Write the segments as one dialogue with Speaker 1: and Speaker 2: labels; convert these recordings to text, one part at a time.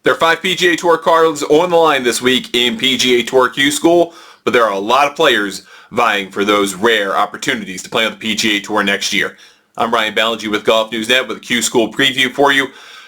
Speaker 1: There are 5 PGA Tour cards on the line this week in PGA Tour Q-School, but there are a lot of players vying for those rare opportunities to play on the PGA Tour next year. I'm Ryan Ballingy with Golf News Net with a Q-School preview for you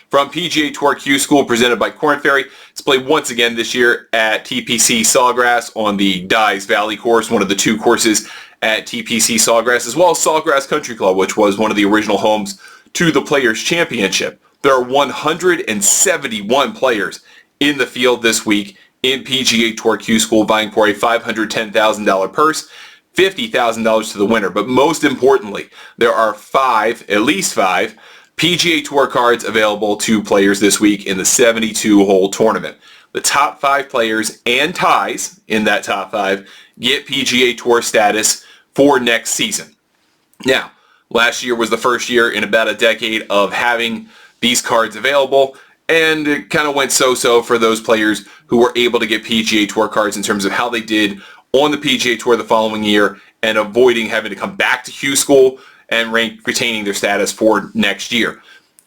Speaker 1: from PGA Tour Q-School presented by Korn Ferry. It's played once again this year at TPC Sawgrass on the Dyes Valley course, one of the 2 courses at TPC Sawgrass, as well as Sawgrass Country Club, which was one of the original homes to the Players Championship. There are 171 players in the field this week in PGA Tour Q-School vying for a $510,000 purse, $50,000 to the winner. But most importantly, there are at least five PGA Tour cards available to players this week in the 72-hole tournament. The top 5 players and ties in that top 5 get PGA Tour status for next season. Now, last year was the first year in about a decade of having these cards available, and it kind of went so-so for those players who were able to get PGA Tour cards in terms of how they did on the PGA Tour the following year and avoiding having to come back to Q-School and retaining their status for next year.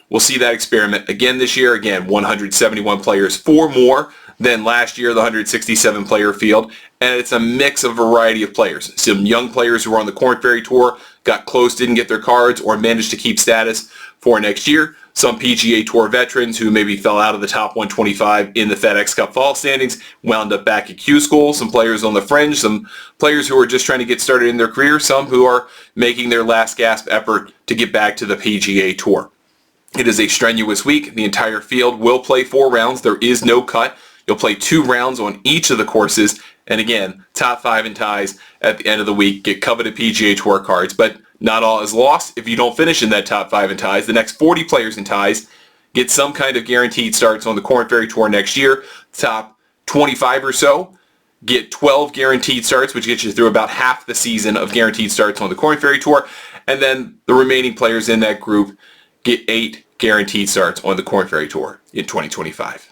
Speaker 1: We'll see that experiment again this year. Again, 171 players, 4 more than last year, the 167-player field, and it's a mix of variety of players. Some young players who were on the Korn Ferry Tour got close, didn't get their cards, or managed to keep status for next year. Some PGA Tour veterans who maybe fell out of the top 125 in the FedEx Cup fall standings wound up back at Q-School. Some players on the fringe, some players who are just trying to get started in their career, some who are making their last gasp effort to get back to the PGA Tour. It is a strenuous week. The entire field will play 4 rounds. There is no cut. You'll play 2 rounds on each of the courses. And again, top 5 and ties at the end of the week get coveted PGA Tour cards. But not all is lost if you don't finish in that top 5 and ties. The next 40 players in ties get some kind of guaranteed starts on the Korn Ferry Tour next year. Top 25 or so get 12 guaranteed starts, which gets you through about half the season of guaranteed starts on the Korn Ferry Tour. And then the remaining players in that group get 8 guaranteed starts on the Korn Ferry Tour in 2025.